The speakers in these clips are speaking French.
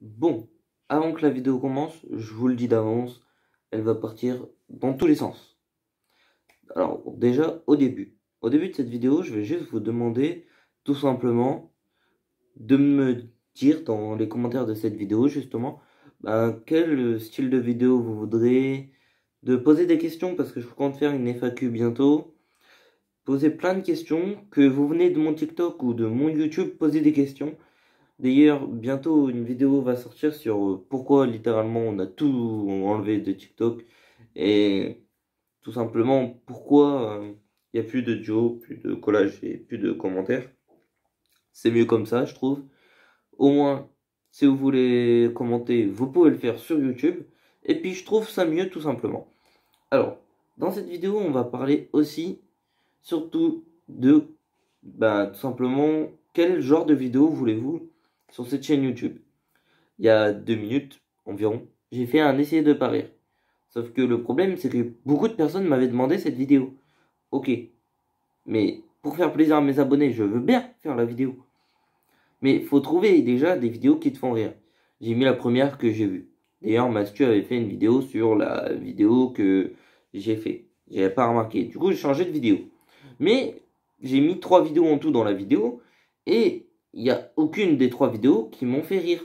Bon, avant que la vidéo commence, je vous le dis d'avance, elle va partir dans tous les sens. Alors déjà, au début de cette vidéo, je vais juste vous demander tout simplement de me dire dans les commentaires de cette vidéo justement quel style de vidéo vous voudrez, de poser des questions parce que je compte faire une FAQ bientôt. Posez plein de questions, que vous venez de mon TikTok ou de mon YouTube, posez des questions. D'ailleurs, bientôt une vidéo va sortir sur pourquoi littéralement on a tout enlevé de TikTok et tout simplement pourquoi il n'y a plus de duo, plus de collage et plus de commentaires. C'est mieux comme ça, je trouve. Au moins, si vous voulez commenter, vous pouvez le faire sur YouTube. Et puis, je trouve ça mieux tout simplement. Alors, dans cette vidéo, on va parler aussi, surtout de, tout simplement, quel genre de vidéo voulez-vous sur cette chaîne YouTube. Il y a 2 minutes environ, j'ai fait un essai de pas rire. Sauf que le problème, c'est que beaucoup de personnes m'avaient demandé cette vidéo. Ok, mais pour faire plaisir à mes abonnés, je veux bien faire la vidéo. Mais il faut trouver déjà des vidéos qui te font rire. J'ai mis la première que j'ai vue. D'ailleurs, Mathieu avait fait une vidéo sur la vidéo que j'ai fait. J'avais pas remarqué. Du coup, j'ai changé de vidéo. Mais j'ai mis 3 vidéos en tout dans la vidéo. Et il n'y a aucune des 3 vidéos qui m'ont fait rire.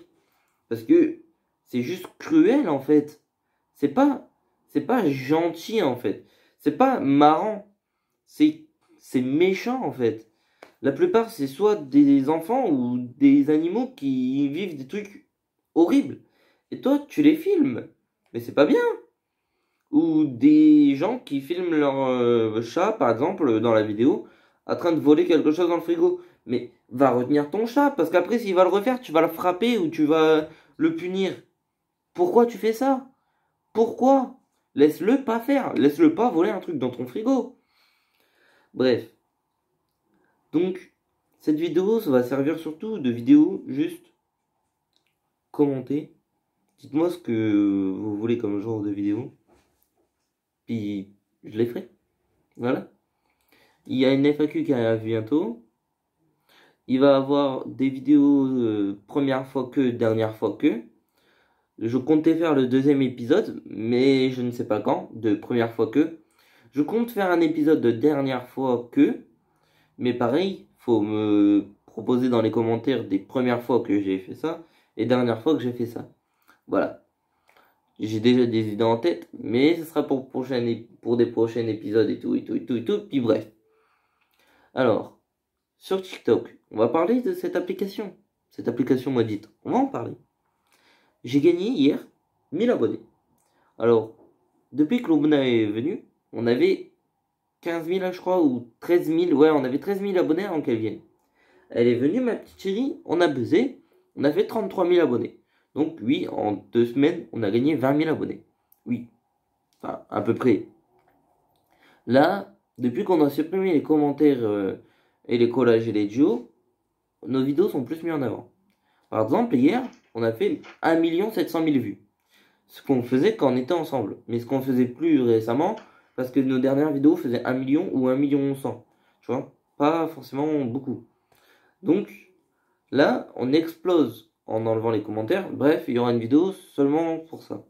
Parce que c'est juste cruel en fait. C'est pas, c'est pas gentil en fait. C'est pas marrant. C'est méchant en fait. La plupart, c'est soit des enfants ou des animaux qui vivent des trucs horribles. Et toi, tu les filmes. Mais c'est pas bien. Ou des gens qui filment leur chat, par exemple, dans la vidéo, en train de voler quelque chose dans le frigo. Mais va retenir ton chat, parce qu'après, s'il va le refaire, tu vas le frapper ou tu vas le punir. Pourquoi tu fais ça? Pourquoi? Laisse-le pas faire. Laisse-le pas voler un truc dans ton frigo. Bref. Donc, cette vidéo, ça va servir surtout de vidéo juste commentez. Dites-moi ce que vous voulez comme genre de vidéo. Puis, je les ferai. Voilà. Il y a une FAQ qui arrive bientôt. Il va y avoir des vidéos première fois que, dernière fois que. Je comptais faire le deuxième épisode, mais je ne sais pas quand, de première fois que. Je compte faire un épisode de dernière fois que, mais pareil, faut me proposer dans les commentaires des premières fois que j'ai fait ça et dernière fois que j'ai fait ça. Voilà. J'ai déjà des idées en tête, mais ce sera pour des prochains épisodes et tout, et tout, et tout, et tout. Puis bref. Alors, sur TikTok, on va parler de cette application. Cette application maudite. On va en parler. J'ai gagné hier 1000 abonnés. Alors, depuis que Lubna est venu, on avait 15 000, je crois, ou 13 000. Ouais, on avait 13 000 abonnés avant qu'elle vienne. Elle est venue, ma petite chérie, on a buzzé, on a fait 33 000 abonnés. Donc oui, en 2 semaines, on a gagné 20 000 abonnés. Oui, enfin, à peu près. Là, depuis qu'on a supprimé les commentaires et les collages et les duos, nos vidéos sont plus mises en avant. Par exemple, hier, on a fait 1 700 000 vues. Ce qu'on faisait quand on était ensemble. Mais ce qu'on faisait plus récemment, parce que nos dernières vidéos faisaient 1 million ou 1 million 100. Tu vois, pas forcément beaucoup. Donc, là, on explose en enlevant les commentaires. Bref, il y aura une vidéo seulement pour ça.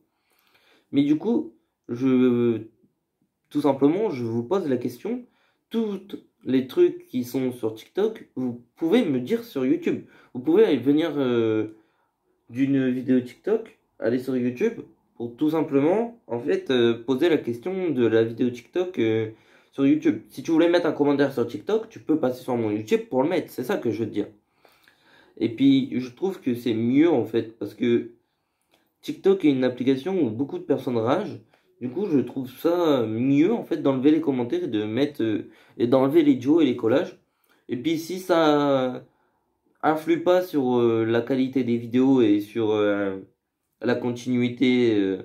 Mais du coup, tout simplement, je vous pose la question. Tous les trucs qui sont sur TikTok, vous pouvez me dire sur YouTube. Vous pouvez venir d'une vidéo TikTok, aller sur YouTube pour tout simplement, en fait, poser la question de la vidéo TikTok sur YouTube. Si tu voulais mettre un commentaire sur TikTok, tu peux passer sur mon YouTube pour le mettre. C'est ça que je veux te dire. Et puis, je trouve que c'est mieux, en fait, parce que TikTok est une application où beaucoup de personnes ragent. Du coup, je trouve ça mieux, en fait, d'enlever les commentaires et de mettre, et d'enlever les duos et les collages. Et puis, si ça influe pas sur la qualité des vidéos et sur la continuité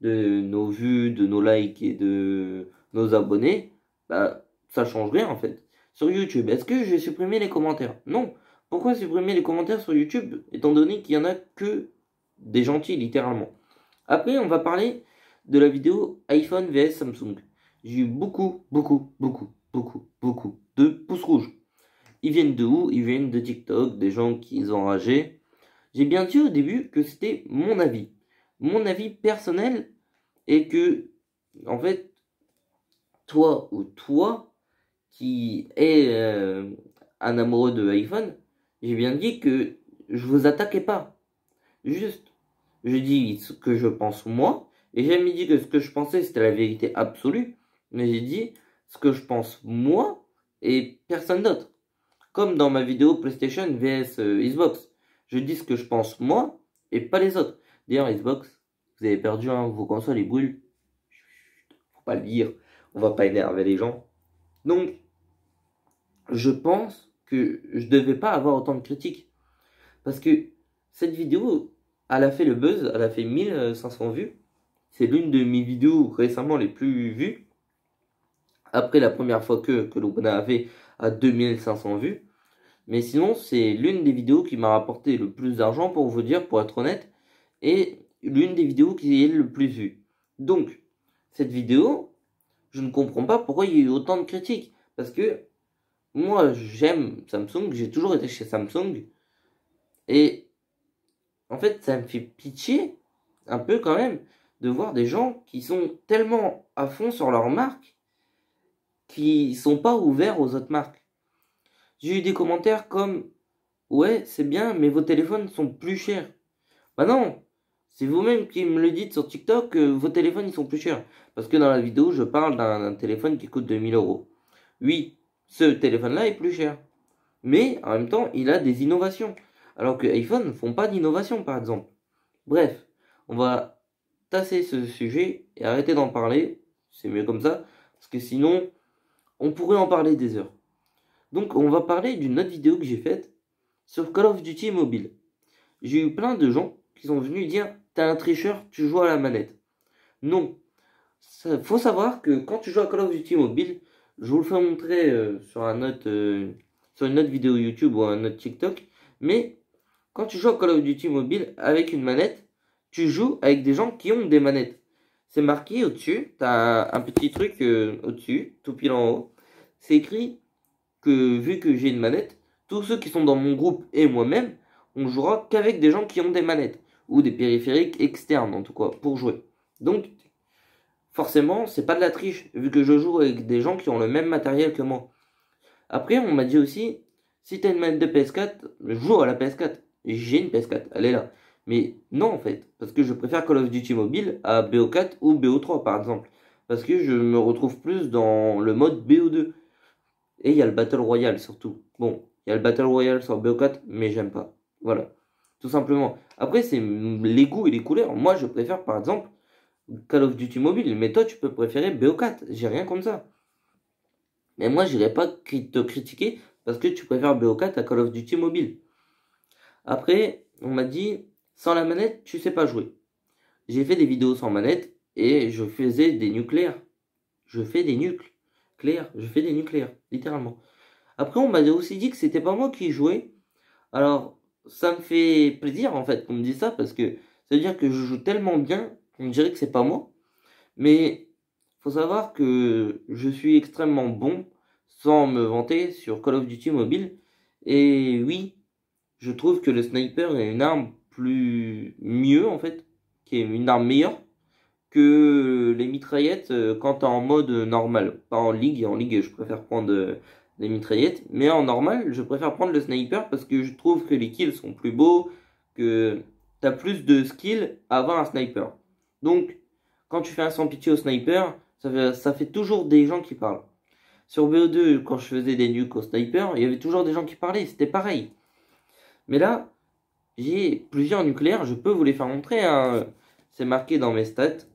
de nos vues, de nos likes et de nos abonnés, bah, ça change rien, en fait. Sur YouTube, est-ce que j'ai supprimé les commentaires? Non. Pourquoi supprimer les commentaires sur YouTube, étant donné qu'il y en a que des gentils, littéralement. Après, on va parler de la vidéo iPhone vs Samsung. J'ai eu beaucoup de pouces rouges. Ils viennent de où? Ils viennent de TikTok, des gens qui ont enragé. J'ai bien dit au début que c'était mon avis personnel, et que, en fait, toi qui est un amoureux de iPhone, j'ai bien dit que je vous attaquais pas. Juste, je dis ce que je pense moi, et j'ai jamais dit que ce que je pensais c'était la vérité absolue, mais j'ai dit ce que je pense moi et personne d'autre. Comme dans ma vidéo PlayStation vs Xbox. Je dis ce que je pense moi et pas les autres. D'ailleurs, Xbox, vous avez perdu, hein, vos consoles ils brûlent. Faut pas le dire, on va pas énerver les gens. Donc, je pense que je devais pas avoir autant de critiques. Parce que cette vidéo, elle a fait le buzz, elle a fait 1500 vues. C'est l'une de mes vidéos récemment les plus vues. Après la première fois que l'on a fait à 2500 vues. Mais sinon, c'est l'une des vidéos qui m'a rapporté le plus d'argent, pour vous dire, pour être honnête. Et l'une des vidéos qui est le plus vue. Donc, cette vidéo, je ne comprends pas pourquoi il y a eu autant de critiques. Parce que moi, j'aime Samsung, j'ai toujours été chez Samsung. Et en fait, ça me fait pitié, un peu quand même, de voir des gens qui sont tellement à fond sur leur marque, qui sont pas ouverts aux autres marques. J'ai eu des commentaires comme ouais, c'est bien, mais vos téléphones sont plus chers. Bah non, c'est vous-même qui me le dites sur TikTok que vos téléphones ils sont plus chers. Parce que dans la vidéo, je parle d'un téléphone qui coûte 2000 euros. Oui, ce téléphone-là est plus cher. Mais en même temps, il a des innovations. Alors que iPhone ne font pas d'innovation, par exemple. Bref, on va tasser ce sujet et arrêter d'en parler. C'est mieux comme ça. Parce que sinon, on pourrait en parler des heures. Donc, on va parler d'une autre vidéo que j'ai faite sur Call of Duty Mobile. J'ai eu plein de gens qui sont venus dire t'es un tricheur, tu joues à la manette. Non. Faut savoir que quand tu joues à Call of Duty Mobile, je vous le fais montrer sur une autre vidéo YouTube ou un autre TikTok, mais quand tu joues à Call of Duty Mobile avec une manette, tu joues avec des gens qui ont des manettes. C'est marqué au-dessus, t'as un petit truc au-dessus, tout pile en haut. C'est écrit que vu que j'ai une manette, tous ceux qui sont dans mon groupe et moi-même, on jouera qu'avec des gens qui ont des manettes ou des périphériques externes en tout cas pour jouer. Donc forcément, c'est pas de la triche vu que je joue avec des gens qui ont le même matériel que moi. Après, on m'a dit aussi si t'as une manette de PS4, joue à la PS4. J'ai une PS4, elle est là. Mais non en fait, parce que je préfère Call of Duty Mobile à BO4 ou BO3 par exemple. Parce que je me retrouve plus dans le mode BO2. Et il y a le Battle Royale surtout. Bon, il y a le Battle Royale sur BO4, mais j'aime pas. Voilà. Tout simplement. Après, c'est les goûts et les couleurs. Moi, je préfère par exemple Call of Duty Mobile. Mais toi, tu peux préférer BO4. J'ai rien contre ça. Mais moi, j'irai pas te critiquer parce que tu préfères BO4 à Call of Duty Mobile. Après, on m'a dit, sans la manette, tu sais pas jouer. J'ai fait des vidéos sans manette et je faisais des nucléaires. Je fais des nucléaires. Je fais des nucléaires, littéralement. Après, on m'a aussi dit que c'était pas moi qui jouais. Alors, ça me fait plaisir en fait qu'on me dise ça parce que ça veut dire que je joue tellement bien qu'on dirait que c'est pas moi. Mais faut savoir que je suis extrêmement bon, sans me vanter, sur Call of Duty Mobile. Et oui, je trouve que le sniper est une arme mieux en fait, qui est une arme meilleure que les mitraillettes quand t'es en mode normal, pas en ligue. En ligue, je préfère prendre les mitraillettes, mais en normal, je préfère prendre le sniper parce que je trouve que les kills sont plus beaux, que t'as plus de skill à avoir un sniper. Donc, quand tu fais un sans pitié au sniper, ça fait toujours des gens qui parlent. Sur BO2, quand je faisais des nukes au sniper, il y avait toujours des gens qui parlaient, c'était pareil. Mais là, j'ai plusieurs nucléaires, je peux vous les faire montrer, hein. C'est marqué dans mes stats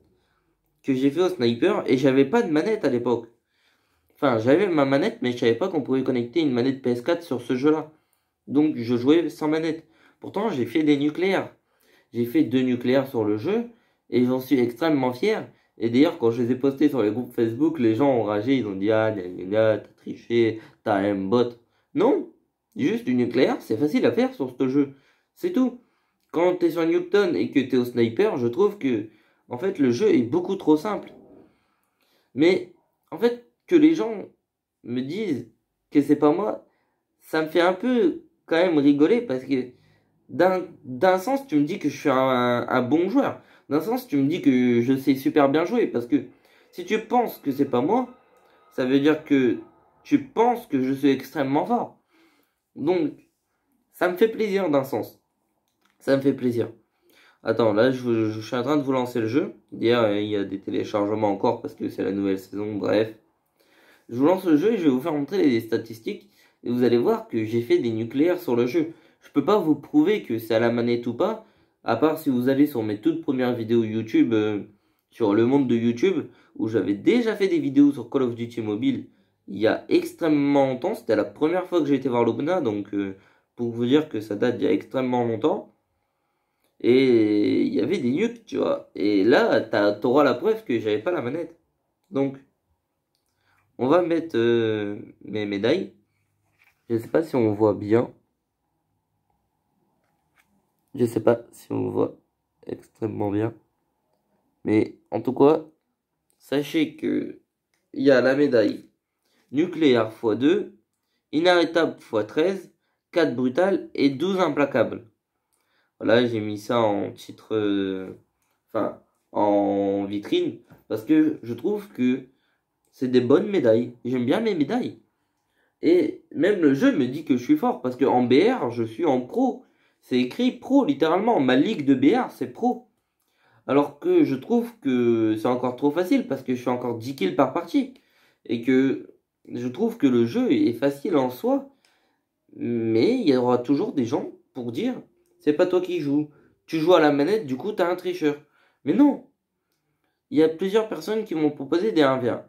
que j'ai fait au sniper et j'avais pas de manette à l'époque. Enfin, j'avais ma manette, mais je savais pas qu'on pouvait connecter une manette PS4 sur ce jeu-là. Donc, je jouais sans manette. Pourtant, j'ai fait des nucléaires. J'ai fait 2 nucléaires sur le jeu et j'en suis extrêmement fier. Et d'ailleurs, quand je les ai postés sur les groupes Facebook, les gens ont ragé, ils ont dit ah, gna gna gna, t'as triché, t'as un bot. Non, juste du nucléaire, c'est facile à faire sur ce jeu. C'est tout. Quand t'es sur Newton et que t'es au sniper, je trouve que en fait le jeu est beaucoup trop simple. Mais en fait que les gens me disent que c'est pas moi, ça me fait un peu quand même rigoler parce que d'un sens, tu me dis que je suis un bon joueur. D'un sens, tu me dis que je sais super bien jouer. Parce que si tu penses que c'est pas moi, ça veut dire que tu penses que je suis extrêmement fort. Donc, ça me fait plaisir d'un sens. Ça me fait plaisir. Attends, là, je suis en train de vous lancer le jeu. Hier, il y a des téléchargements encore parce que c'est la nouvelle saison. Bref. Je vous lance le jeu et je vais vous faire montrer les statistiques. Et vous allez voir que j'ai fait des nucléaires sur le jeu. Je peux pas vous prouver que c'est à la manette ou pas. À part si vous allez sur mes toutes premières vidéos YouTube, sur le monde de YouTube, où j'avais déjà fait des vidéos sur Call of Duty Mobile il y a extrêmement longtemps. C'était la première fois que j'ai été voir l'Opna, donc pour vous dire que ça date d'il y a extrêmement longtemps. Et il y avait des nukes, tu vois. Et là, t'auras la preuve que j'avais pas la manette. Donc, on va mettre mes médailles. Je sais pas si on voit bien. Je sais pas si on voit extrêmement bien. Mais en tout cas, sachez que il y a la médaille nucléaire x2, inarrêtable x13, 4 brutal et 12 implacables. Voilà, j'ai mis ça en titre, enfin, en vitrine, parce que je trouve que c'est des bonnes médailles. J'aime bien mes médailles. Et même le jeu me dit que je suis fort, parce qu'en BR, je suis en pro. C'est écrit pro, littéralement. Ma ligue de BR, c'est pro. Alors que je trouve que c'est encore trop facile, parce que je fais encore 10 kills par partie. Et que je trouve que le jeu est facile en soi. Mais il y aura toujours des gens pour dire, c'est pas toi qui joues. Tu joues à la manette, du coup, t'as un tricheur. Mais non. Il y a plusieurs personnes qui m'ont proposé des 1v1.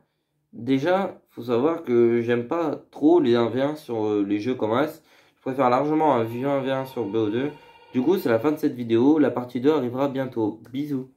Déjà, faut savoir que j'aime pas trop les 1v1 sur les jeux comme As. Je préfère largement un vieux 1v1 sur BO2. Du coup, c'est la fin de cette vidéo. La partie 2 arrivera bientôt. Bisous.